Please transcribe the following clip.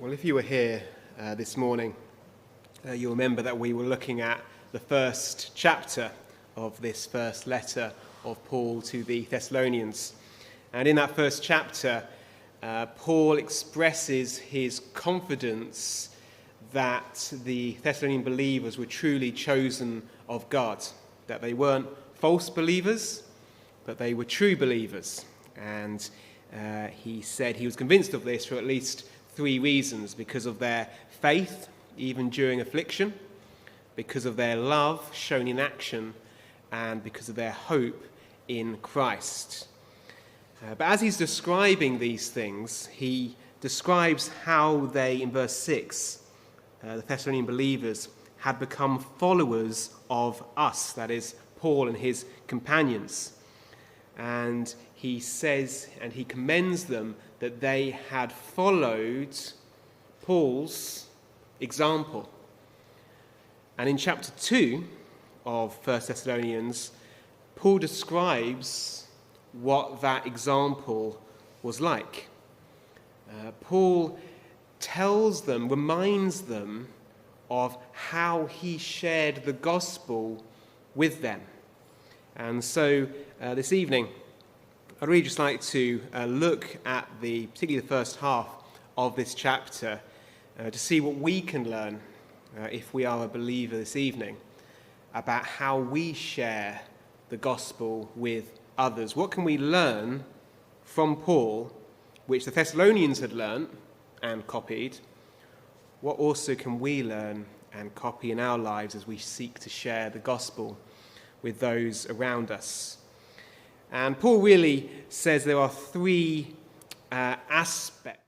Well, if you were here this morning, you'll remember that we were looking at the first chapter of this first letter of Paul to the Thessalonians. And in that first chapter, Paul expresses his confidence that the Thessalonian believers were truly chosen of God, that they weren't false believers, but they were true believers. And he said he was convinced of this for at least 3 reasons: because of their faith, even during affliction, because of their love shown in action, and because of their hope in Christ. But as he's describing these things, he describes how they, in verse 6, the Thessalonian believers had become followers of us, that is, Paul and his companions. And he says, and he commends them, that they had followed Paul's example. And in chapter 2 of 1 Thessalonians, Paul describes what that example was like. Paul tells them, reminds them of how he shared the gospel with them. And so this evening, I'd really just like to look at particularly the first half of this chapter to see what we can learn, if we are a believer this evening, about how we share the gospel with others. What can we learn from Paul, which the Thessalonians had learned and copied? What also can we learn and copy in our lives as we seek to share the gospel with those around us? And Paul really says there are 3 aspects